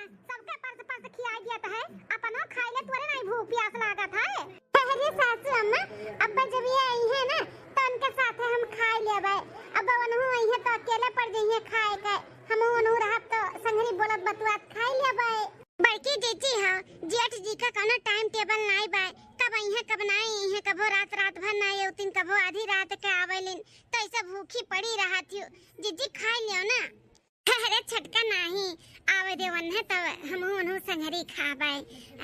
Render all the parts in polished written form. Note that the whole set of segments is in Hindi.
सबके पर्स पर्स खिया दिया है, अपनो खाई ले, तोरे नहीं भूख प्यास लागत है। अरे सासू अम्मा, अब्बा जब ये आई है ना तो उनके साथ हम खा लेबै। अब्बा वनहु आई है तो अकेले पड़ जइए खाए के, हम वनहु रहब तो संगरी बोलत बतुआत खाई लेबै। बड़की जीजी हां, जेठ जी का कोनो टाइम टेबल नहीं बा, कब आई है कब नहीं आई है, कबो रात रात भर नहीं उतिन, कबो आधी रात के आवेलिन, तो ऐसा भूखी पड़ी रहत हूं। जीजी खाई लियो ना। अरे छटका नहीं आवे देवन है तब हम उन्हों संगरी खाबै,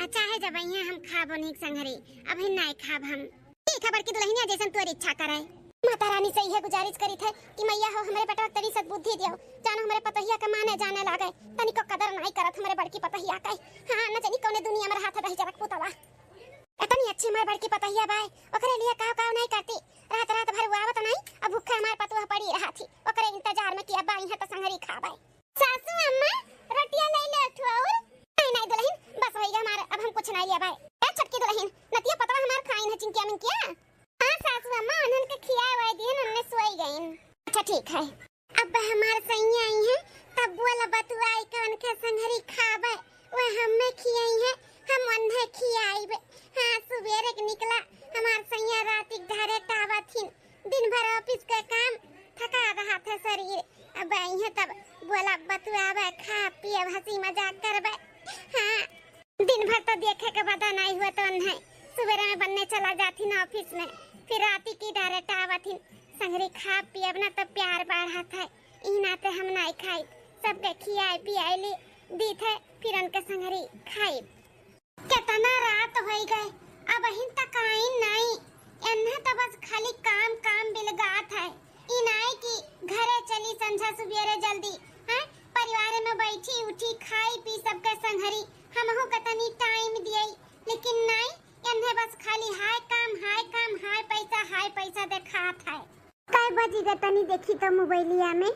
चाहे जब आई हम खाबो नहीं संगरी, अभी नहीं खाब हम। ठीक है बड़की दुल्हनिया जैसन तोरी इच्छा करे। माता रानी से यह गुजारिश करी थे कि मैया हो हमारे बेटा तरी सद्बुद्धि दियो, जानो हमारे पतहिया के माने जाने लागे, तनिको कदर नहीं करत हमारे बड़की पतहिया के। हां न जानी कौने दुनिया में हाथ रही जरक पुतला, इतनी अच्छी हमारे बड़की पतहिया बाय, ओकरे लिए काव नहीं करती, रात रात भर आवत नहीं, अब भूखे हमारे पतुआ पड़ी रहा थी, ओकरे इंतजार में कि अब आई है तो संगरी खाबै। सासू अम्मा रोटियां ले ले उठो। और नहीं दुल्हन बस होइगा हमारा, अब हम कुछ नहीं लिया भाई। ए छटकी दुल्हन नतिया पतवा हमार खाइन है चिंकिया मिंकिया। हां सासू अम्मा उन्हन के खियाए हुए दिन उनने सोई गईन। अच्छा ठीक है, अब हमार सैया आई है तब बोला बतुआई के उनके संगरी खाबै, वो हमें खियाई है हम उन्हें खियाइबे। हां सुबेरे के निकला हमार सैया रात घरे टावथिन, दिन भर ऑफिस के काम थका रहा था शरीर, अब आई है तब बोला बतुआवे खा पिए हंसी मजाक करबे। हाँ दिन भर तो देखे के बता नहीं हुआ तो उन्हें सुबह में बनने चला जाती ना ऑफिस में, फिर राती की डायरेक्ट आवती संगरी खा पिए ना तो प्यार बढ़ा था, ई नाते हम नहीं खाई, सबके खियाए पियाए ली दी थे, फिर उनके संगरी खाई। कितना रात हो गए अब हिन तक आई नहीं, इन्हें तो बस खाली काम काम बिलगात है, ई नहीं कि घरे चली संझा सुबेरे जल्दी हैं, परिवार में बैठी उठी खाई पी सबके संगरी हमहु के तनी टाइम दिए, लेकिन नहीं इन्हें बस खाली हाय काम हाय पैसा देखात है। काय बजी गे तनी देखी तो मोबाइलिया में,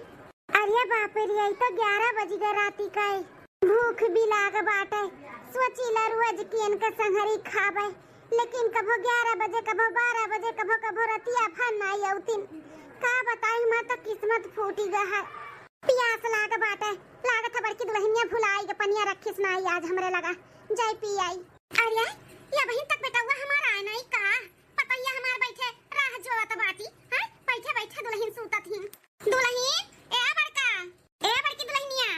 अरे बाप रे तो 11 बज गए राती का, भूख भी लाग बाटे, सोचिला रोज की इनके संगरी खाबै, लेकिन कभो 11 बजे कभो 12 बजे कभो रतिया फन नहीं आउतिन, का बताई मैं तो किस्मत फूटी गई है। प्यास लाग बाटे, लागत बड़की दुल्हनिया भुलाई के पनिया रखिस नहीं आज हमरे लगा जाई पी आई। अरे ये बहन तक बेटा हुआ हमारा नहीं का पतैया हमार बैठे राह जोत बाटी हैं, बैठे बैठे दुल्हन सूतत ही। दुल्हन ए बड़की दुल्हनिया,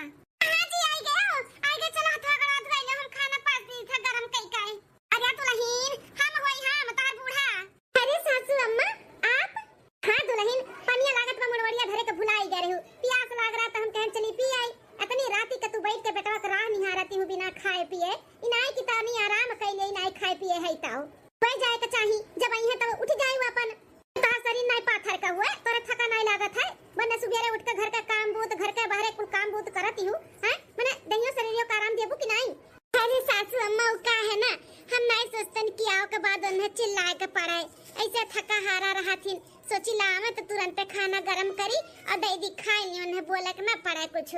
हां जी आई गए चलो हाथ गड़ा धोइले, हम खाना पास दी थे गरम कई काई। अरे दुल्हन हम होई हम तार बूढ़ा। अरे सासू अम्मा आप? हां दुल्हन पनिया लागत में मुड़वड़िया धरे के भुलाई गए रहू, प्यास लाग रहा तो हम कहन चली पी आई, इतनी राती के तू बैठ के बेटवा के राह निहारती हूं बिना खाए पिए, इनाई की तानी आराम कइले इनाई खाए पिए है ताऊ वही जाए के चाही, जब आई है तब उठ जाई अपन, तार शरीर नहीं पाथर का हुआ, तोरे थका नहीं लागत है, बने सुबेरे उठ के घर का काम बूत घर के बाहर कुल काम बूत करती हूं हैं, माने दहियो शरीर को आराम देबू कि नहीं। अरे सासू अम्मा का है ना, हम नहीं सोचतन कि आओ के बाद उन्हें चिल्लाए के पड़े, ऐसे थका हारा रहथिन, सोची लावे तो तुरंत खाना गरम करी और दे दी खाई ली, उन्हें बोले के ना पड़े कुछ।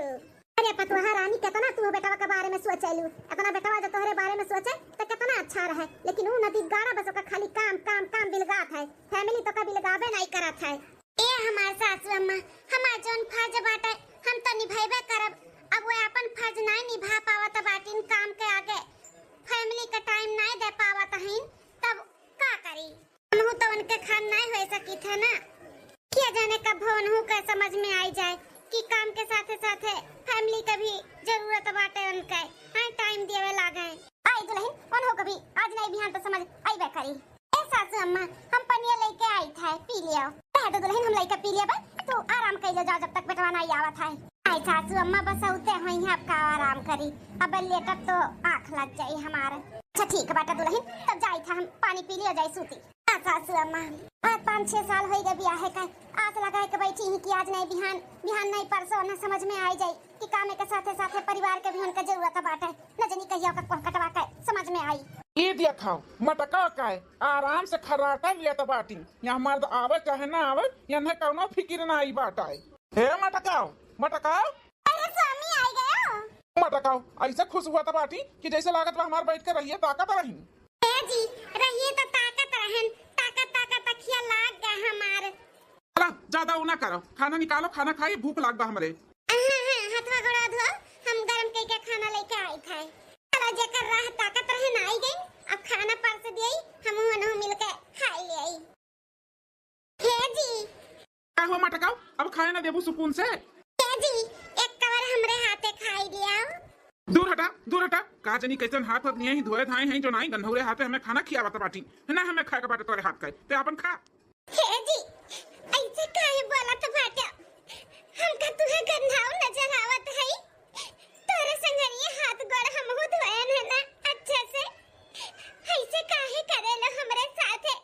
अरे पतोहा रानी कितना तू बेटवा के बारे में सोचैलू, अपना बेटवा जो तोहरे बारे में सोचे तो कितना अच्छा रहे, लेकिन उ नदी गाड़ा बस का खाली काम बिलगात है, फैमिली तो का बिलगाबे नहीं करत है। ए हमार सासू अम्मा हमार जोन फर्ज बाटे हम तो निभाइबे करब, अब वो अपन फर्ज नहीं निभा पावत बाटिन, काम के आगे फैमिली का टाइम नहीं दे पावत हइन, तब का करी, हमहु तो उनके खान नहीं हो सकी थे ना, क्या जाने कब उन्हु का समझ में आई जाए कि काम के साथे साथे फैमिली का भी जरूरत बाटे उनके, हां टाइम देवे लागे। आई दुल्हन उन्हों कभी आज नहीं बिहान तो समझ आईबे करी। ए सासू अम्मा हम पनिया लेके आई थे पी लियो, कह दो दुल्हन हम लेके पी लिया बा, तू आराम कर लो जाओ जब तक बेटवा नहीं आवत है। आई सासू अम्मा बस उते होई है, अब का आराम करी, अब लेटक तो आंख लग जाई हमारे। अच्छा ठीक है बेटा दुल्हन तब जाई था हम पानी पी लियो जाई सूती। सासू अम्मा आज 5-6 साल हो गए ब्याह है, आस लगा के बैठी ही कि आज नहीं बिहान नहीं परसों न समझ में आई जाई कि काम के साथे साथे परिवार के भी उनका जरूरत बाटे, न जानी कहिया का कटवा के समझ में आई। ये देखाओ मटका का है, आराम से खर्राटा लिया तो बाटी, यहाँ मर्द आवे चाहे ना आवे यहाँ कौनो फिक्र ना आई बाटा है। हे मटकाओ अरे स्वामी आई गए मटकाओ, ऐसे खुश हुआ तो बाटी कि जैसे लागत हमार बैठ के रहिए ताकत रही जी, रहिए तो ताकत रहन, ताकत तकिया लाग गए हमारे। चला ज्यादा ना करो, खाना निकालो, खाना खाइए, भूख लाग बा हमरे। हां हाथवा गोड़ा धो, हम गरम कई के खाना लेके आई देबू सुकून से। जी एक कवर हमरे हाथे खाई दिया। दूर हटा का जनी कैसन हाथ हाथ नहीं धोए धाए हैं जो नहीं गंधौरे हाथे हमें खाना खियावत बाटी ना हमें खाए के बाटे तोरे हाथ का ते अपन खा। हे जी ऐसे काहे बोलत बाटे? हमका तुहे गंधाव नजर आवत है। तोरे संगरिए हाथ गोड़ हमहु धोयन है ना अच्छे से। ऐसे काहे करेला हमरे साथे?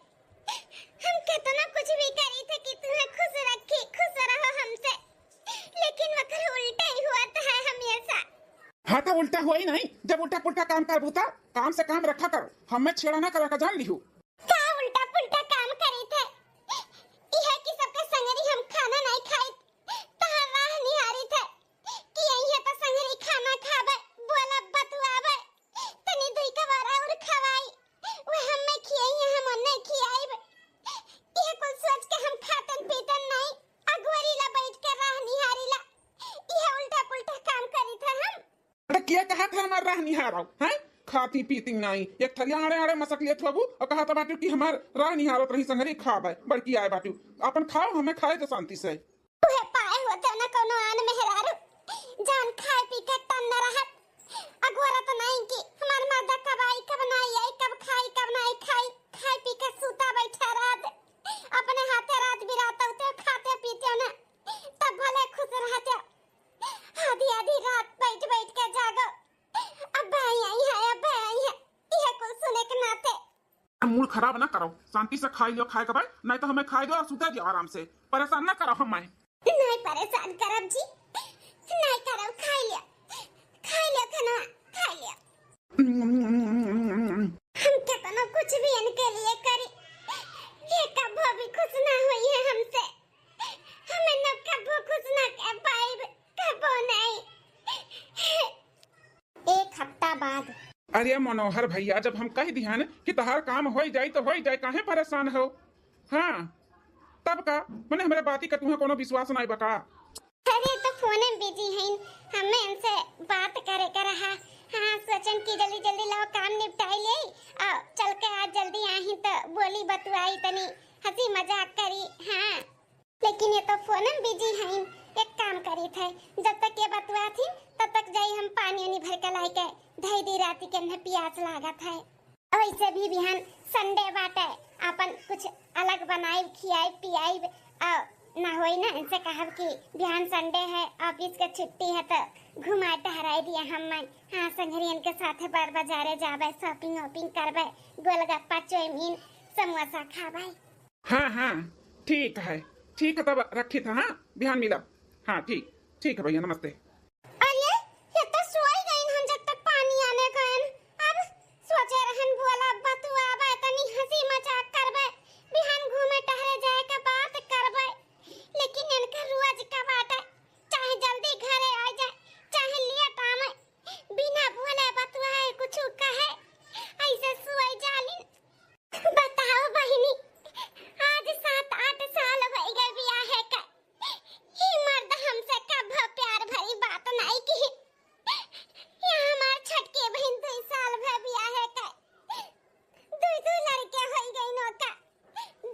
हम कितना कुछ भी करी थे कि तुम्हें खुश रखी, खुश रहो हमसे, लेकिन वकर उल्टा ही हुआ है हमेशा। हाँ तो उल्टा हुआ ही नहीं, जब उल्टा पुल्टा काम कर बूता काम से काम रखा करो, हमें छेड़ा ना करा का जान लिहू। का उल्टा पुल्टा काम करी थे? यह कि सबके संगरी हम खाना नहीं खाई तहां राह निहारी थे कि यही तो संगरी खाना खावे बोला बतुआवे तनी दुई का बारा और खवाई वो हम में खियाई है हम नहीं खियाई। यह कुल सोच के हम खातन पीतन नहीं अगवरी ला बैठ के राह निहारी ला यह उल्टा पुल्टा काम करी थे हम। अरे क्या कहा था हमार राह निहारो हैं खाती पीती नहीं एक थलिया आड़े आड़े मसक लिए बाबू और कहा था बाटू कि हमार राह निहारो रही संगरी खावे बड़की आए बाटू अपन खाओ हमें खाए तो शांति से। तुहे पाए होते न कोनो आन मेहरारू जान खाए पी के तन न रहत अगवरा तो नहीं कि हमार मादा कब आई कब नहीं आई कब खाई कब नहीं खाई खाए पी के सूता बैठा रात अपने हाथे रात बिराता होते खाते पीते ना तब भले खुश रहते। आधी आधी रात बैठ बैठ के जागो अब आई है अब आई है यह कुछ सुने के नाते। मूड खराब ना करो, शांति से खाई लो खाए के बाद नहीं तो हमें खाए दो और सुता दियो आराम से, परेशान ना करो हमें। नहीं परेशान करब जी नहीं करब खाई लिया खाना खाई लिया। हम कितना कुछ भी इनके लिए करी ये कभी भी खुश ना हुई है हमसे। हमें न कभी खुश ना कर पाए कबो नहीं। एक हफ्ता बाद अरे मनोहर भैया जब हम कह दिया न कि तहार काम हो जाए तो हो जाए काहे परेशान हो। हाँ तब का मैंने हमारे बाती का तुम्हें कोनो विश्वास नहीं बका। अरे तो फोन में बिजी हैं हमें इनसे बात करे कर रहा। हाँ सोचन की जल्दी जल्दी लाओ काम निपटाई ले और चल के आज जल्दी आई तो बोली बतुआई तनी हंसी मजाक करी। हाँ लेकिन ये तो फोन में बिजी हैं एक काम करी थे जब तक ये बतुआ थी तब तक जाई हम पानी उनी भर के लाई के धई दी राती के न प्यास लागत है। वैसे भी बिहान संडे बाटे अपन कुछ अलग बनाई खियाई पियाई ना होई ना इनसे कहब कि बिहान संडे है ऑफिस के छुट्टी है तो घुमा टहराई दिया हम। हाँ संगरियन के साथे बार बाजारे जाबे शॉपिंग वॉपिंग करबे गोलगप्पा चाउमीन समोसा खाबे। हाँ ठीक है तब रखी था। हाँ बिहान मिला। हाँ ठीक है भैया नमस्ते। अरे ये तो सोई गई हम जब तक पानी आने का अब सोचे रहन बोला बतुआबे तनी हंसी मजाक करबे बिहान घूमे टहरे जाए का बात करबे लेकिन इनका रोज का बात है चाहे जल्दी घरे आ जाए चाहे लेट आवे बिना बोले बतुआए कुछ कहे ऐसे सोई जालिन। बताओ बहिनी आज 7-8 साल हो गए बियाह है का ही मर्द हमसे कब प्यार भरी बात नहीं की। यहाँ हमार छटके बहन 2 साल भर बियाह है का दो लड़के हो गई नो का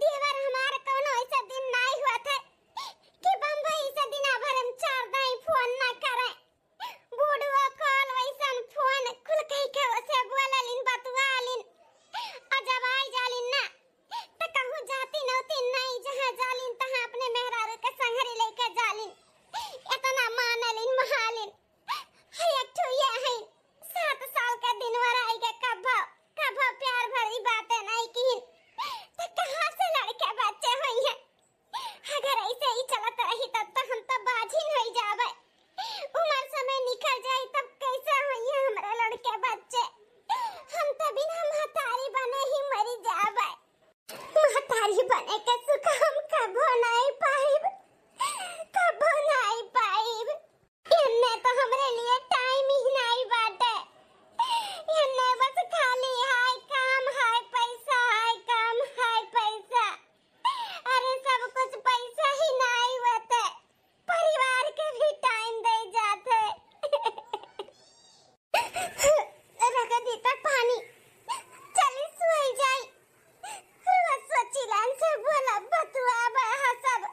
देवर हमार कोनो ऐसा दिन नहीं हुआ था कि बम्बई से दिन भर हम 4 दाई फोन ना करे वीडियो कॉल वैसन फोन खुल कही के से बोललिन बतवालिन और जब आई जालिन ना तो कहूँ जाती नौती नहीं जहाँ जालिन तहाँ अपने मेहरारू के संगरी लेके जालिन इतना मानलिन महालिन है एक ठो ये है 7 साल का दिन वर आई के कब प्यार भरी बातें नहीं की तो कहाँ से लड़के बच्चे हुई है। अगर ऐसे ही चलत रही तब तो हम तो बाझिन हो जावे उम्र समय निकल जाए तब कैसे हुई है हमारे लड़के बच्चे। हम तो बिना महतारी बने ही मरी जावे महतारी बने के सुख हम कबो नहीं पाइब इन्ने तो हमरे लिए टाइम ही नहीं बाटे इन्ने बस खाली हाय काम हाय पैसा हाय काम हाय पैसा। अरे सब कुछ पैसा ही नहीं होते परिवार के भी टाइम दे जाते। रख दी तक पानी चली सोई जाई रोज सोचिलान से बोला बतुआ बहा सब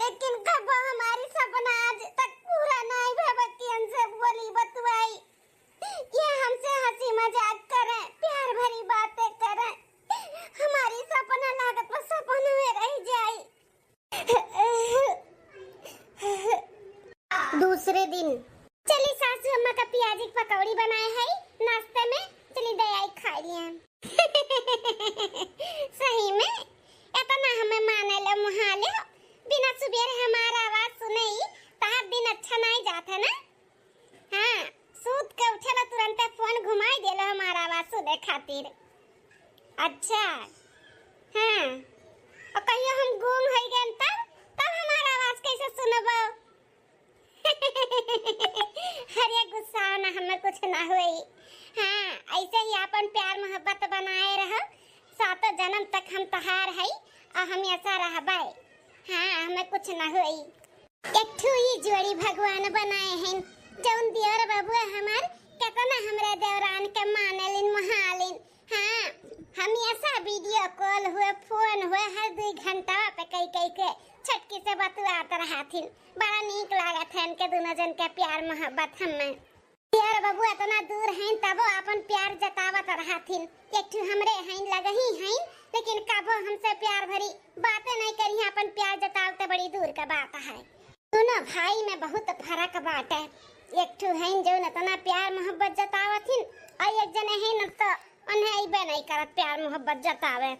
लेकिन कब हम प्याजी के पकौड़ी बनाए है नाश्ते में, चली दे आई खा लिया। सही में इतना हमें माने ले मुहाले, बिना सुबेरे हमारा आवाज सुने ही तार दिन अच्छा नहीं जाता ना। हाँ, सूत के उठे ला तुरंत फोन घुमाई देलो हमारा आवाज सुने खातिर। अच्छा हाँ, और कहियो हम गुम हो गए तब हमारा आवाज कैसे सुनबो? अरे गुस्सा ना, हमें कुछ ना हुई। हाँ, ऐसे ही अपन प्यार मोहब्बत बनाए रहो, सातों जन्म तक हम तहार है और हम ऐसा रहबे। हाँ, हमें कुछ ना हुई। एक ठू ही जोड़ी भगवान बनाए हैं, जौन दियोर बाबू हमार कितना हमरे देवरान के मानेलिन महालिन। हाँ, हम ऐसा वीडियो कॉल हुए, फोन हुए, हर 2 घंटा पे कई के छटकी से बतुआत रहथिन। बड़ा नीक लागत है इनके दोनों जन के प्यार मोहब्बत। हमें यार बाबू इतना दूर हैं तबो अपन प्यार जतावत रहथिन। एक ठू हमरे हैं लगही हैं, लेकिन कबो हमसे प्यार भरी बातें नहीं करी, अपन प्यार जतावते बड़ी दूर का बात है। दोनों भाई में बहुत फर्क बात है। एक ठू हैं जो इतना प्यार मोहब्बत जतावथिन, और एक जने हैं न तो उन्हें ऐबे नहीं करत प्यार मोहब्बत जतावे।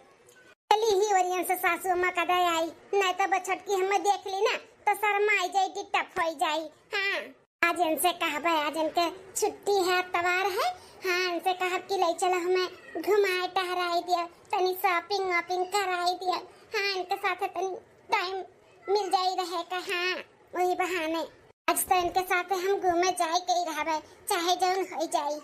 चली ही ओरियन से सासू अम्मा का दया आई, नहीं तो बछटकी हमें देख ली ना तो शर्माई जाई, डिटप हो जाई। हाँ, आज इनसे कहबे, आज इनके छुट्टी है, तवार है। हाँ, इनसे कहब कि ले चलो हमें घुमाए टहराई दिया, तनी शॉपिंग वॉपिंग कराई दिया। हाँ, इनके साथ तनी टाइम मिल जाई रहेगा। हाँ, वही बहाने आज तो इनके साथ हम घूमे जाए के ही रहबे, चाहे जौन हो जाई।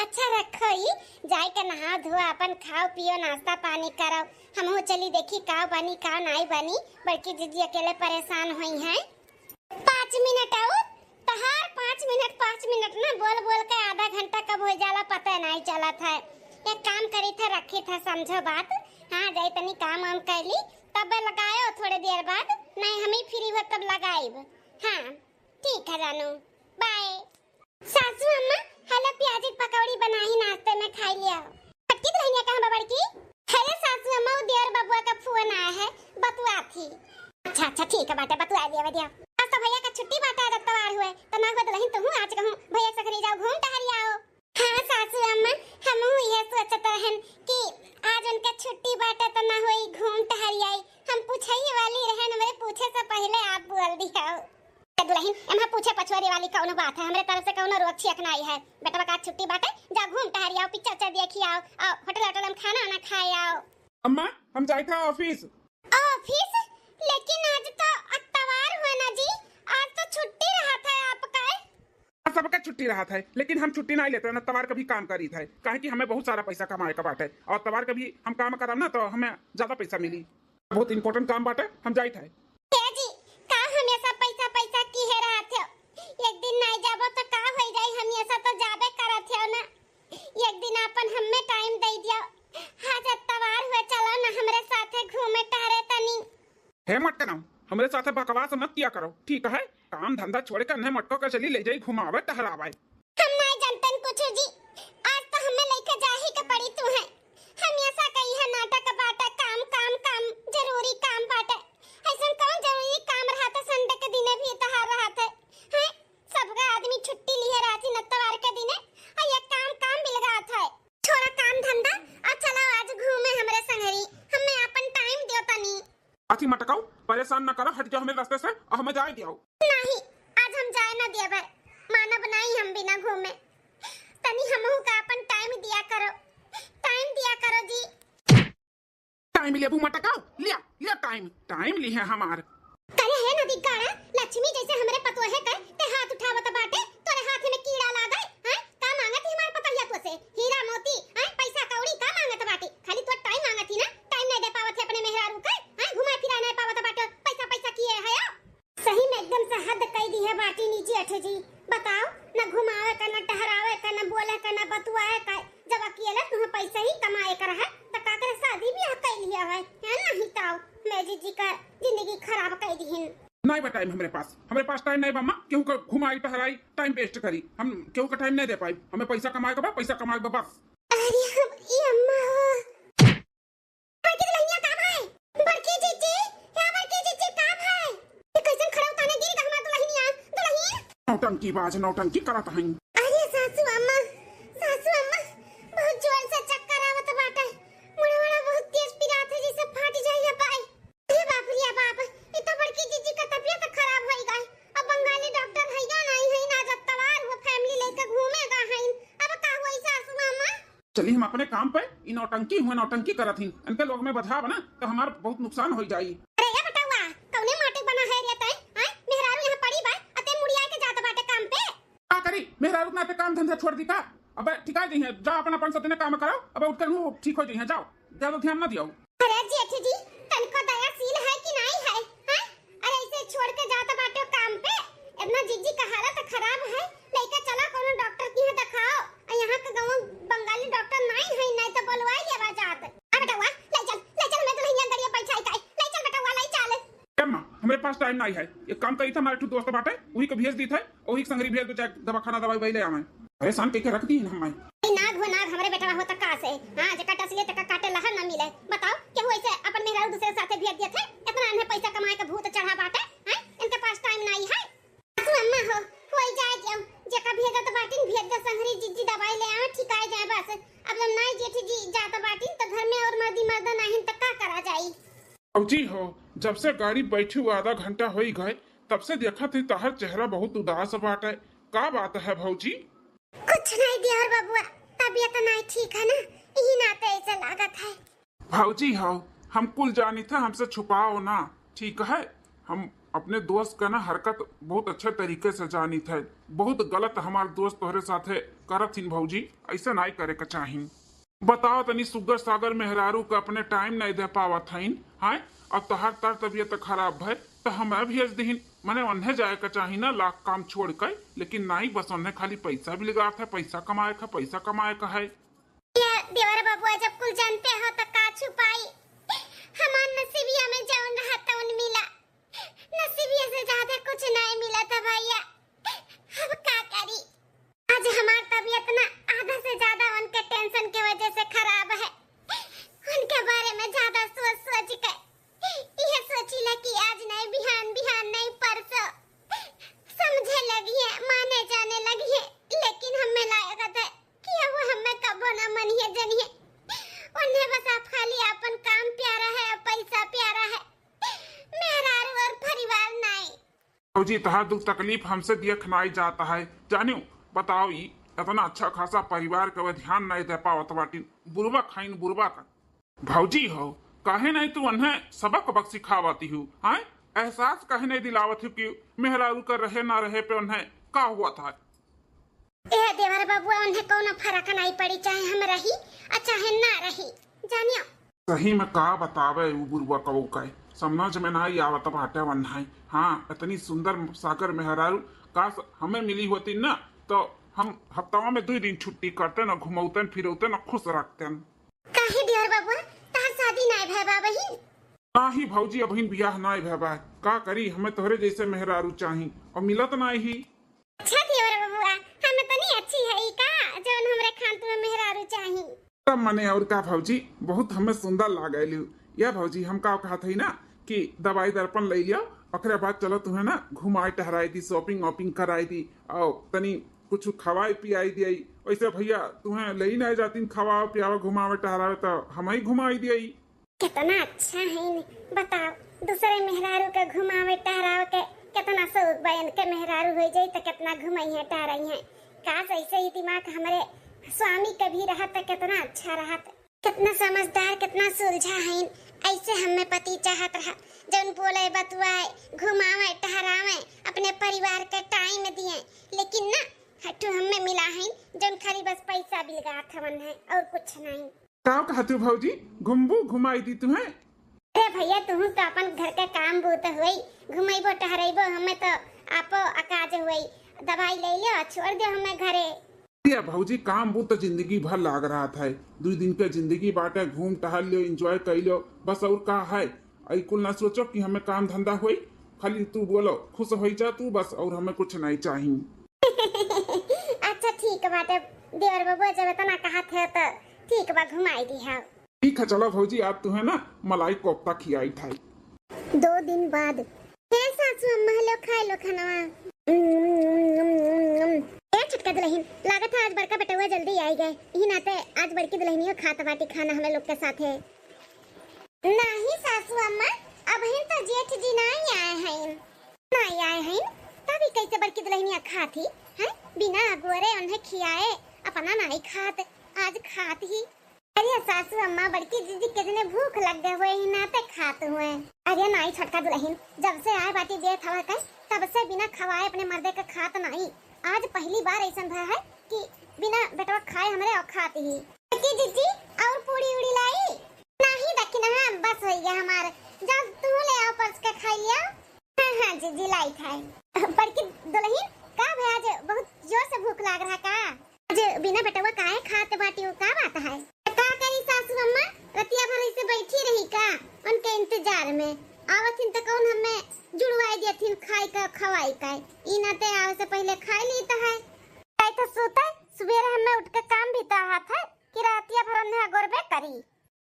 अच्छा रखो ही, जाए के नहा धोआ, अपन खाओ पियो, नाश्ता पानी करो। हम चली देखी काव बनी काव नहीं बनी, बल्कि दीदी अकेले परेशान हुई हैं। 5 मिनट और तहार 5 मिनट ना बोल बोल के आधा घंटा कब हो जाला पता नहीं चलत है। एक काम करी था, रखी था, समझो बात। हाँ, जाए तनी काम वाम कर ली, तब लगायो थोड़ी देर बाद, नहीं हम ही फ्री हो तब लगाइब। हाँ ठीक है जानू, बाय। सासू अम्मा हेलो, प्याजी पकौड़ी बनाई नाश्ते में खाई लिया। पट्टी दुल्हनिया कहां बबड़ की? हेलो सासू अम्मा, देर बबुआ का फोन आया है, बतुआ थी। अच्छा ठीक है बेटा, बतुआ दिया। आज तो भैया का छुट्टी बाटा रत्तवार हुए, तो ना हो दुल्हन तो हूं आज कहूं भैया से खरी जाओ घूम टहरी आओ। हां सासू अम्मा, हम ये सोचत रहन कि आज उनका छुट्टी बाटा तो ना होई घूम टहरी आई। हम पूछई वाली रहन, मेरे पूछे से पहले आप बोल दिया। दुल्हन एमा पूछे पछवारी वाली कौनो बात है? हमरे तरफ से कौनो रोक छियक नहीं है। बेटा का छुट्टी बाटे, जा घूम टहरी आओ, पिक्चर देखी आओ, और होटल में खाना ना खाए आओ। अम्मा हम जाए था ऑफिस। ऑफिस? लेकिन आज तो अतवार हुआ ना जी, आज तो छुट्टी रहा था आपका। सबका छुट्टी रहा था, लेकिन हम छुट्टी नहीं लेते ना, तवार का भी काम करी था, काहे कि हमें बहुत सारा पैसा कमाए का बाटे, और तवार का भी हम काम करब ना तो हमें ज्यादा पैसा मिली। बहुत इंपॉर्टेंट काम बाटे, हम जाए थे। एक दिन नहीं जाबो तो का हो जाई, हम ऐसा तो जाबे करत हो ना। एक दिन अपन हमें टाइम दे दियो। आज तवार हुए, चलो ना हमरे साथे घूमे टहरे तनी। हे मत करो, हमरे साथे बकवास मत किया करो, ठीक है? काम धंधा छोड़ कर नहीं मटको कर चली ले जाई घुमावे टहरावे। हम नहीं जानतन कुछ जी, आज तो हमें लेके जा ही के पड़ी तू है। हम ऐसा कही है नाटक बाटा, काम काम काम, जरूरी काम बाटा। ऐसा कौन जरूरी काम रहा था? संडे के दिन भी तहार रहा था। हैं, सबका आदमी छुट्टी लिए राती नत्तवार के दिने, और ये काम मिल गया था। छोड़ा काम धंधा और चलो आज घूमे हमरे संगरी, हमें अपन टाइम दियो तनी। अथी मटकाओ, परेशान न करो, हट जाओ हमें रास्ते से और हमें जाए दियो। नहीं, आज हम जाए ना दिया भाई, मानब नहीं हम बिना घूमे। तनी हमहू का अपन टाइम दिया करो जी। टाइम ले मटकाओ, लिया टाइम ली है हमार। करे है नदी गाड़ा लक्ष्मी जैसे हमरे पतो है कर ते हाथ उठावत बाटे, तोरे हाथ में कीड़ा लागा है। का मांगत ही हमार पतलिया तो से हीरा मोती है, पैसा कौड़ी का मांगत बाटे? खाली तो टाइम मांगत ही ना, टाइम नहीं दे पावत है अपने मेहरारू के। है घुमा फिरा नहीं पावत बाटे, पैसा किए है। सही में एकदम से हद कई दी है बाटी नीचे अठे जी। बताओ ना, घुमावे का, ना टहरावे का, ना बोले का, ना बतुआए का। जब अकेले तुम्हें पैसा ही कमाए कर है तो का करे शादी भी कर लिया है ना? ही ताऊ मेजी जी का जिंदगी खराब कर दी है। नहीं बताई हमारे पास टाइम नहीं बम्मा, क्यों का घुमाई टहराई टाइम वेस्ट करी, हम क्यों का टाइम नहीं दे पाई। हमें पैसा कमाए का पैसा कमाए का बस। अरे ये अम्मा बड़की दुल्हनिया कब है? बड़की जीजी, क्या बड़की जीजी कब है? ये कैसे खड़ा उताने गिरी का हमार दुल्हनिया? नौटंकी करत हई। अरे सासू अम्मा बहुत जोर से चक्कर आवत बाटे। मुड़वा बहुत तेज पिरात है जैसे फाट जाइए पाए। अरे बाप रे बाप, ई तो बड़की जीजी का तबीयत खराब होई गई। अब बंगाली डॉक्टर है या नहीं है ना, जब तवार हो फैमिली लेके घूमेगा है। अब का होई सासू अम्मा? चलिए हम अपने काम पे इ नौटंकी करत हई। इनके लोग में बधाव ना तो हमार बहुत नुकसान हो जाई। अरे ये बतावा कौने माटी बना है रे तय? हां मेहरारू यहां पड़ी बा अते मुड़िया के जात बाटे काम पे। का करी मेहरारू ना पे काम धंधा छोड़ दी का? अब ठिका दी है, जाओ अपना अपन सतने काम करो। अब उठकर मुंह ठीक हो जाई है, जाओ ज्यादा ध्यान ना दियो। अरे जेठ जी तनको दयाशील है कि नहीं है? हैं अरे ऐसे छोड़ के जात बाटे काम पे। इतना जीजी का हालत खराब है, लेके चला कोनो डॉक्टर की है दिखाओ। यहां के गांव बंगाली डॉक्टर नहीं है, नहीं तो बुलवाई लेवा जात। आ बेटा ले चल मैं तो यहां गड़िया बैठाई काई। ले चल बेटा ले चल। अम्मा हमारे पास टाइम नहीं है, एक काम करी था हमारे ठू दोस्त बाटे वही को भेज दी थे, वही संगरी भेज दो, चाहे दवाखाना दवाई वही ले आवे। परेशान करके रख दी हम। नाग हो नाग हमरे बेटा होता का से। हां जका टसले तका काटे लहर ना मिले। बताओ के होई से अपन मेहरारू दूसरे साथे भेज दिए थे। इतना इन्हें पैसा कमाए के भूत चढ़ा बाटे। हैं इनके पास टाइम नहीं है। तू अम्मा होई जाए क्यों जका भेजा तो बाटिन भेज दे। संगरी जीजी दवाई ले आवे ठीक आ जाए बस। अब जब नहीं जेठी जी जाता बाटिन तो घर में और मर्दी मर्द नहीं तो का करा जाई। जी हो, जब से गाड़ी बैठी हुआ आधा घंटा हो ही गए तब से देखा थी तहर चेहरा बहुत उदास बाटे। का बात है भौजी? कुछ नहीं दिया बबुआ, तबीयत नहीं ठीक है ना, यही नाते ऐसा लागत है। भौजी हो हम कुल जानी थे, हमसे छुपाओ ना ठीक है। हम अपने दोस्त का ना हरकत बहुत अच्छे तरीके से जानी थे। बहुत गलत हमारे दोस्त तोहरे साथे करत हिन भौजी, ऐसा नहीं करे के चाहिए। बताओ तनी सुगर सागर मेहरारू का अपने टाइम नहीं दे पावत हईन। हाय अब तोहार तर तबीयत खराब है तो हमें भेज दीन। मने उन्हें जाए का चाहिए ना लाख काम छोड़ कर, लेकिन नहीं बस उन्हें खाली पैसा भी लगा था, पैसा कमाए का है। देवर बाबू जब कुल जानते हो तो का छुपाई। हमार नसीबिया में जौन रहा तौन मिला, नसीबिया से ज्यादा कुछ नहीं मिला था भैया। अब का करी? आज हमार तबीयत ना आधा से ज्यादा उनके टेंशन की वजह से खराब है। उनके बारे में ज्यादा सोच के यह सोचिला कि आज नहीं बिहान नहीं परसों समझे लगी है, माने जाने लगी है। लेकिन हमें लागत है कि वो हमें कबो ना मनिए जनिए। उन्हें बस आप खाली अपन काम प्यारा है, पैसा प्यारा है, मेहरारू और परिवार नहीं। जी तहार दुख तकलीफ हमसे देखना ही जाता है जानियो। बताओ ई इतना अच्छा खासा परिवार का ध्यान नहीं दे पावत बाटी। बुरबा खाइन बुरबा का भौजी हो, काहे नहीं तू उन्हें सबक बक सिखावती हूँ? हाँ एहसास काहे नहीं दिलावत हूँ कि मेहरारू का रहे ना रहे पे उन्हें का हुआ था? ए देवर बाबू उन्हें कोनो फर्क नहीं पड़ी, चाहे हम रही चाहे ना रही जानियो। सही में का बतावे वो बुरबा कबू का समझ में नहीं आवत बाटे वन्हाई। हाँ इतनी सुंदर सागर मेहरारू काश हमें मिली होती ना तो हम हफ्ता में 2 दिन छुट्टी करते न, घुमौते फिरौते न, खुश रखते। काहे देवर बाबू तार शादी नहीं भय बा बहिन? नहीं भौजी अभी बियाह नहीं भय। का करी हमें तोहरे जैसे मेहरारू चाहिए और मिलत नहीं ही। अच्छा देवर बाबू हमें तो नहीं अच्छी है का जौन हमरे खानत में मेहरारू चाहिए। तब मने और का भौजी बहुत हमें सुंदर लागैलू। या भौजी हम का कहत हई ना कि दवाई दर्पण ले लियो, ओकरे बाद चलो तुम्हें ना घुमाई टहराई दी, शॉपिंग वॉपिंग कराई दी और तनी कुछ खवाई पियाई दियई। वैसे भैया तुम्हें ले नहीं जाती खवाओ पियाओ घुमावे टहरावे तो हम ही घुमाई दियई। कितना अच्छा है बताओ, दूसरे मेहरारू के घुमावे टहरावे के कितना शौक बयान के मेहरारू हो जाई तो कितना घुमाई है टहराई है। काश ऐसे ही दिमाग हमारे स्वामी का भी रहा तो कितना अच्छा रहा। कितना समझदार कितना सुलझा है। ऐसे हमें पति चाहत रहा जौन बोले बतुआए घुमावे टहरावे अपने परिवार के टाइम दिए। लेकिन ना हट्टू हमें मिला है जौन खाली बस पैसा बिलगा थवन है और कुछ नहीं। का कहतू भौजी घुमाई दी तुम्हें? अरे भैया तुम तो अपन घर के काम बूत हुई घुमाइबो टहराइबो, हमें तो आपो अकाज हुई। दवाई ले लियो छोड़ दियो हमें घरे। या भौजी काम वो तो जिंदगी भर लाग रहा था। 2 दिन के जिंदगी बाटे, घूम टहल लियो, एंजॉय कर लियो बस। और का है कुल ना सोचो कि हमें काम धंधा हुई, खाली तू बोलो खुश हो जा तू बस, और हमें कुछ नहीं चाहिए। अच्छा ठीक बाटे देवर बाबू जब इतना कहा थे तो ठीक बा घुमाई दी है। ठीक है चलो भौजी आप तुम्हें ना मलाई कोफ्ता खिलाई था। 2 दिन बाद सासू अम्मा लो खाए लो खाना। छुटका दुल्हन लागत है आज बड़का बेटवा जल्दी आई गए ही नाते आज बड़की दुल्हनियो खात बाटी खाना हमें लोग के साथ है। नहीं सासू अम्मा अब हम तो जेठ जी नहीं आए हैं तभी कैसे बड़की दुल्हनिया खाती है बिना गोरे उन्हें खियाए अपना नहीं खात आज खात ही। अरे सासू अम्मा बड़की दीदी कितने भूख लग गए हुए ही नाते खाते हुए। अरे नहीं छटका दुल्हन जब से आए बाटी दे था तब से बिना खवाए अपने मर्दे का खात नहीं। आज पहली बार ऐसा भा है कि बिना बेटवा खाए हमारे और खाते ही। बड़की दीदी और पूरी उड़ी लाई नहीं दखना है बस हो गया हमारे जब तू ले आओ पर्स के खा लिया। हाँ जीजी लाई था। बड़की दुल्हन का भाई आज बहुत जोर से भूख लग रहा का आज बिना बेटवा काहे खाते बाटी का बात है का करी सासू अम्मा रतिया भर ऐसे बैठी रही का उनके इंतजार में आवथिन तो कौन हमें जुड़वाई देथिन खाई का खवाई का इनाते आवे से पहले खाई लीता है काई तो सोता सवेरे हमें उठ के काम भी ता हाथ है कि रतिया भर ने गोरबे करी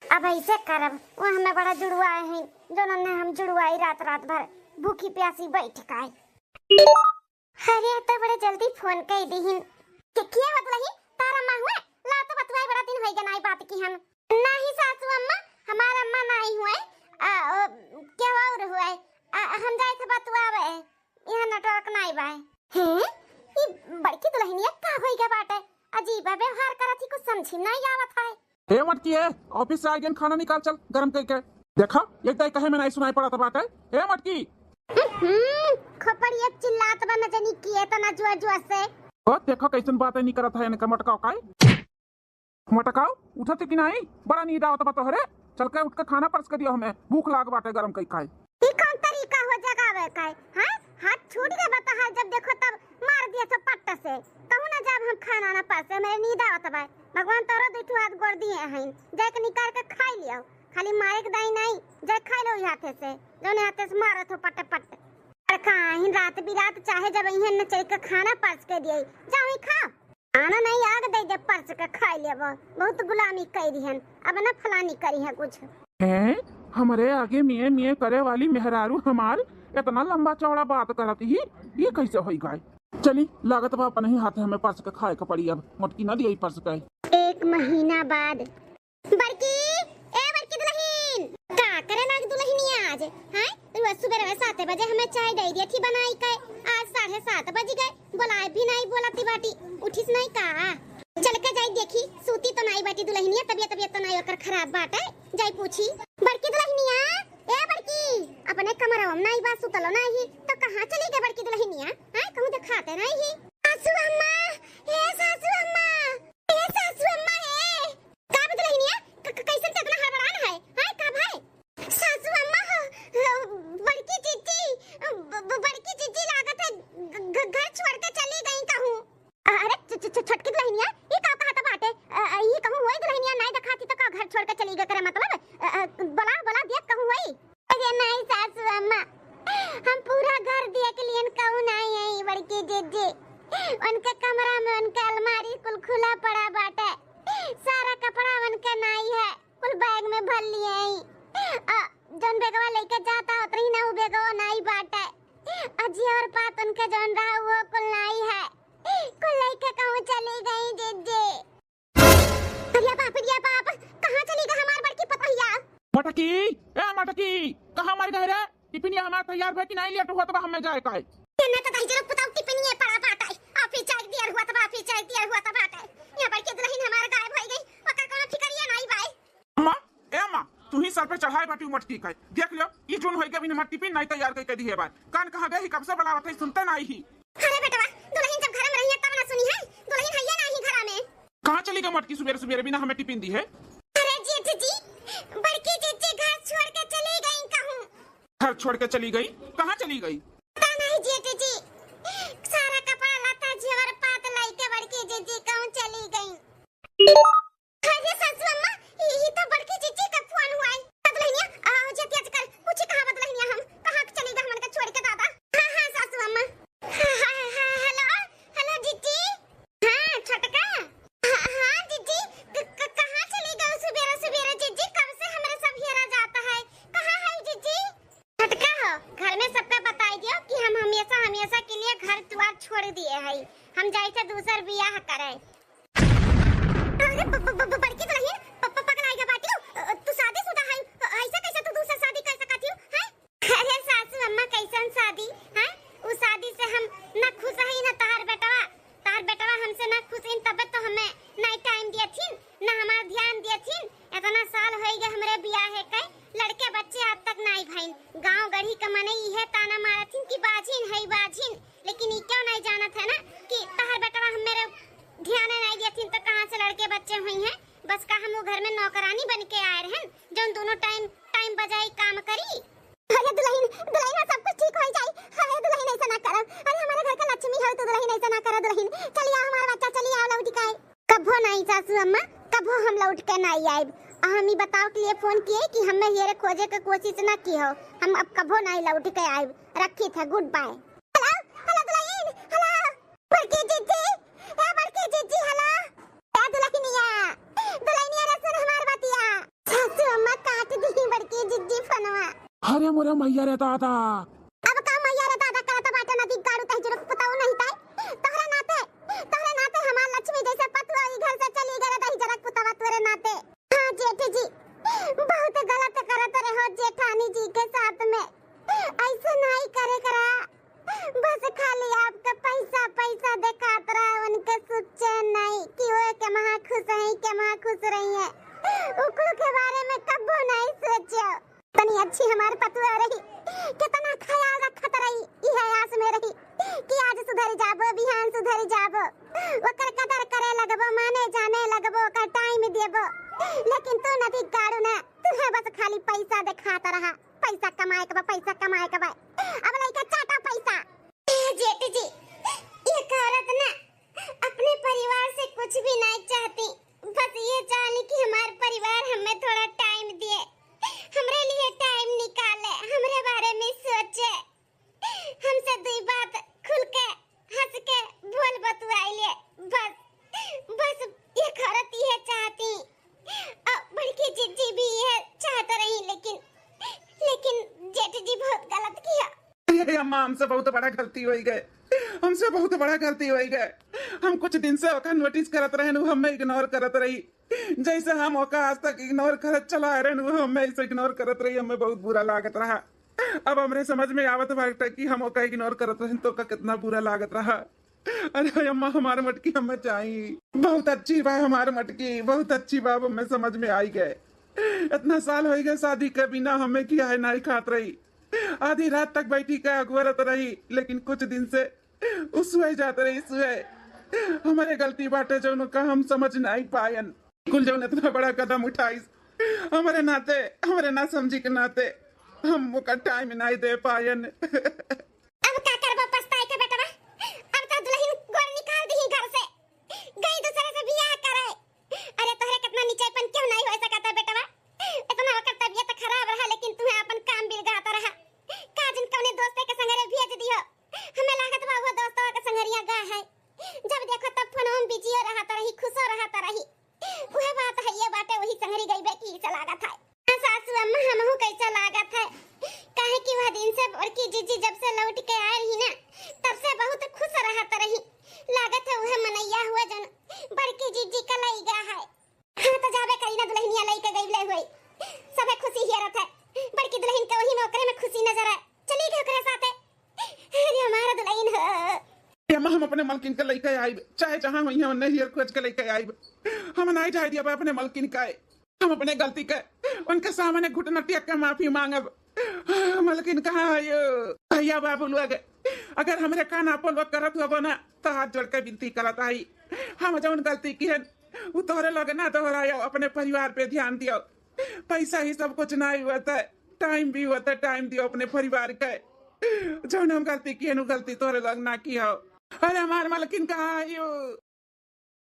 अब ऐसे करब वो हमें बड़ा जुड़वाए हैं दोनों ने हम जुड़वाई रात भर भूखी प्यासी बैठ काई। अरे तो बड़े जल्दी फोन कर दीहिन किया बतलही तारा मां हुए ला तो बतवाई बड़ा दिन होई गनाई बात की हम नहीं सासू अम्मा हमारा अम्मा नहीं हुए क्या और हुए हम जाए थे बतवावे यहां नेटवर्क नहीं बाय हैं ये बड़की दुल्हनिया का होई गया बाटे अजीब व्यवहार करत ही कुछ समझ नहीं आवत है। ए मटकी है ऑफिस से आ गए खाना निकाल चल गरम करके देखा एक दाई कहे में नहीं सुनाई पड़ा था बात है। ए मटकी खपड़िया चिल्लात बा न जानी किए त ना जुआ जुआ से ओ देखो कैसन बात है नहीं करत है इनका मटकाओ काय मटकाओ उठते कि नहीं बड़ा नींद आवत बा तोहरे चल के उठ के खाना परस कर दियो हमें भूख लाग बाटे गरम कई खाए। ई कौन तरीका हो जगावे का हां हाथ छूट गए बता हाल जब देखो तब मार दिया तो पट्टा से कहू ना जब हम खाना ना परसे हमें नींद आवत बा भगवान तोरो दुठू हाथ गोड़ दिए हैं जाके निकाल के खाई लियो खाली मारे के दाई नहीं जाके खाई लो हाथे से जोने हाथे से मारो तो पट्टे पट्टे कहीं रात बिरात चाहे जब इन्हें न चल के खाना परस के दिए जाओ ही खा आना नहीं आग दे दे परस के खाई लेबो बहुत गुलामी करी हन अब ना फलानी करी है कुछ हैं हमारे आगे मिये मिये करे वाली मेहरारू हमार इतना लंबा चौड़ा बात करती ही ये कैसे होई गाय चली लागत बा अपन ही हाथ हमें परस के खाए के पड़ी अब मटकी ना दिए परस के 1 महीना बाद बड़की दुल्हन का करे ना दुल्हनिया आज हैं तो सुबह 7 बजे हमें चाय दे दी थी बनाई के आज 7:30 बज गए बुलाए भी नहीं बोलती बाटी उठिस नहीं का चल के जाई देखी सूती तो नहीं बाटी दुल्हनिया तबीयत तो नहीं ओकर खराब बाटे जाई पूछी बड़की दुल्हनिया ए बड़की अपने कमरा में नहीं बा सुतलो नहीं तो कहां चली गई बड़की दुल्हनिया हैं कहूं दिखाते नहीं ही सासू अम्मा हे सासू अम्मा हे सासू अम्मा हे का दुल्हनिया कैसे तकना हड़बड़ान है हां का भाई सासू अम्मा बड़की चीची लागत है घर छोड़ के चली गई कहूं अरे छटकी दुल्हनिया ये का कहता बाटे ये कहूं होई दुल्हनिया नहीं दिखाती तो का घर छोड़ के चली गई करे मतलब बोला देख कहूं होई अरे नहीं सासू अम्मा हम पूरा घर देख लियन कहूं नहीं आई बड़की जीजी उनके कमरा में उनका अलमारी कुल खुला पड़ा बाटे सारा कपड़ा उनका नहीं है कुल बैग में भर लिए आई जौन बेगवा लेके जाता उतरी ना वो बेगवा नहीं बाटे अजी और बात उनके जौन रहा वो कुल नहीं है कुल लेके कहूं चली गई जीजी अरे बाप कहां चली गई हमार बड़की पतैया मटकी ए मटकी कहां मार गए रे टिफिनिया हमार तैयार है कि नहीं लेट हुआ तो हमें जाए काहे मैं तो कहीं जरूर बताऊं टिफिनिया पड़ा बाटा ऑफिस चाय दिया हुआ तो बाटा यहां बड़की दुल्हन हमार गायब हो गई ओकर कोनो फिकरिया नहीं भाई अम्मा ए अम्मा तू ही सर पे चढ़ाए बाटी मटकी का देख लो ये जोन होई के बिना मट टिफिन नहीं तैयार करके दी है बात कान कहां गई कब से बुलावत है सुनते नहीं ही अरे बेटवा दुल्हन जब घर में रही है तब ना सुनी है दुल्हन है या नहीं घर में कहां चली गई मटकी सुबह बिना हमें टिफिन दी है अरे जेठ जी बड़की जीजी घर छोड़ के चली गई कहूं घर छोड़ के चली गई कहां चली गई पता नहीं जेठ जी सारा कपड़ा लता जेवर पात लाई के बड़की जीजी कहूं चली गई अरे सासू अम्मा ये तो बड़की जीजी का फोन हुआ है दुल्हनिया आओ जल्दी आजकल पूछी कहां दुल्हनिया हम कहां चली गई हमन का छोड़ के दादा हां सासू अम्मा हेलो जीजी हां छटका हां जीजी कहां चली गई सुबह जीजी कब से हमारे सब हेरा जाता है कहां है जीजी छटका हो घर में सबका बताई दियो हम जाए थे दूसर बियाह करे। अरे बड़की दुल्हन पकड़ाई के बाटी तू शादीशुदा है, ऐसे कैसे तू दूसर शादी कर सकती है हैं? अरे सासू अम्मा कैसन शादी है? उस शादी से हम ना खुश है ना तार बेटवा हमसे ना खुश इन, तब तो हमें ना टाइम दिया थी ना हमारा ध्यान दिया थी। इतना साल हो गए हमरे बियाह है के, लड़के बच्चे आज तक नहीं भाई। गांव गढ़ी का मने है ताना मारा थी कि बाजिन है बाजिन, लेकिन ये क्यों नहीं जाना था ना कि तार बेटवा हम मेरे ध्यान नहीं दिया थी तो कहां से लड़के बच्चे हुई हैं। बस का हम वो घर में नौकरानी बन के आए रहे जो दोनों टाइम बजाई काम करी। अरे दुल्हन सब कुछ ठीक हो जाए। अरे दुल्हन ऐसा ना करो, अरे हमारे घर का लक्ष्मी है तो दुल्हन ऐसा ना करो। दुल्हन चलिए हमारा बच्चा चलिए आओ लौट के। कभो नहीं सासू अम्मा, कभो हम लौट के नहीं आए। हम ही बताओ के लिए फोन किए कि हमें ये खोजे के कोशिश ना की हो। हम अब कभो नहीं लौट के आए। रखी था, गुड बाय। हेलो हेलो दुल्हन, हेलो बड़की जीजी, ए बड़की जीजी, हेलो ए दुल्हनिया रे सुन हमार बतिया। सासू अम्मा काट दी बड़की जीजी फोनवा। अरे मोरे मैया रे दादा, अब का मैया रे दादा करत बाटे नदी गाड़ू तह जरूरत पताओ नहीं ताई। तोहरे नाते हमार लक्ष्मी जैसे पतुआ ई घर से चली गए दही जरक पुतवा तोरे नाते। हां जेठ जी बहुत गलत करत रहे हो जेठानी जी के साथ में, ऐसे नहीं करे करा। बस खाली आपका पैसा दिखात रहा, उनके सुख नहीं कि वो के महा खुश रही है। उकड़ू के बारे में कबो नहीं सोचो। तनी अच्छी हमारे पतुआ रही, कितना ख्याल रखत रही, इहे आस में रही कि आज सुधर जाबो, बिहान सुधर जाबो, ओकर कदर करे लगबो, माने जाने लगबो, ओकर टाइम देबो। लेकिन तू नदी गाड़ू ना, तुहे बस खाली पैसा दिखात रहा। पैसा कमाए के बा अब लइका चाटा पैसा। जेठ जी ये औरत ना अपने परिवार से कुछ भी नहीं चाहती, बस ये चाहनी कि हमारा परिवार हमें थोड़ा टाइम दिए, हमरे लिए टाइम निकाले, हमरे बारे में सोचे, हमसे दुई बात खुल के हंस के बोल बतुआइले। बस ये औरत ये चाहती। बड़की जीजी भी ये चाहते रही, लेकिन जेठ जी बहुत गलत किया। अरे अम्मा हमसे बहुत बड़ा गलती हो गए। हम कुछ दिन से ओका नोटिस करत रहे नु, हमें इग्नोर करत रही। जैसे हम ओका आज तक इग्नोर करत चला रहे नु, हमें ऐसे इग्नोर करत रही। हमें बहुत बुरा लागत रहा। अब हमरे समझ में आवत बाटे कि हम ओका इग्नोर करत रहे तो का कितना बुरा लागत रहा। अरे अम्मा हमारे मटकी हमें चाहिए, बहुत अच्छी बा हमारे मटकी, बहुत अच्छी बा, हमें समझ में आई गए। इतना साल हो गए शादी के बिना हमें किया है नहीं खात रही, आधी रात तक बैठी के अगवरत रही, लेकिन कुछ दिन से उसुए जाते रही। हमारे गलती बाटे जो का हम समझ नहीं पायन। कुल जो इतना बड़ा कदम उठाई हमारे ना समझी के नाते हम मुका टाइम नहीं दे पायन। अब का करबो पछताए के बेटवा, अब तो दुल्हन गोर निकाल दी घर से, गई दूसरे से बियाह करे। अरे तोहरे कितना नीचेपन क्यों नहीं हो सकता बेटवा? इतना वक्त तबीयत खराब रहा लेकिन तुम्हें अपन काम बिलगाता रहा। काजिन कौने दोस्ते के संगरे भेज दियो, हमें लागत बा वो दोस्तवा के संगरिया गा है। जब देखो तब फोन में बिजी हो रहा रही, खुश हो रहा रही। वह बात है, ये बातें वही संगरी गई बे की चला लागत है। सासू अम्मा हमहु कैसा लागत है, काहे कि वह दिन से बड़की जीजी जब से लौट के आए रही ना, तब से बहुत खुश रहत रही। लागत है वह मनैया हुआ जन बड़की जीजी का लइगा है। हां तो जाबे करी ना दुल्हनिया लई के गईले हुई, सबे खुशी ही रहत है। बड़की दुल्हन के वही नौकरे में खुशी नजर आए, चली गई ओकरे साथे। अरे हमारा दुल्हन है। अम्मा हम अपने मलकिन के लेके आइब, चाहे जहां होई हम नहीं हियर खोज के लेके आइब। हम नहीं चाहे दिया अपने मलकिन का, हम अपने गलती के उनके सामने घुटना टेक के माफी मांगब। मलकिन कहाँ है यो? भैया बाबू लोग अगर हमरे कान आपन लोग करत हो ना तो हाथ जोड़ के विनती करत आई, हम जौन गलती की है वो तोहरे लोग ना दोहरायो, अपने परिवार पे ध्यान दियो। पैसा ही सब कुछ नहीं होता है, टाइम भी होता है, टाइम दियो अपने परिवार के। जौन हम गलती की है गलती तोहरे लोग ना की हो। अरे हमार मलकिन कहाँ है यो?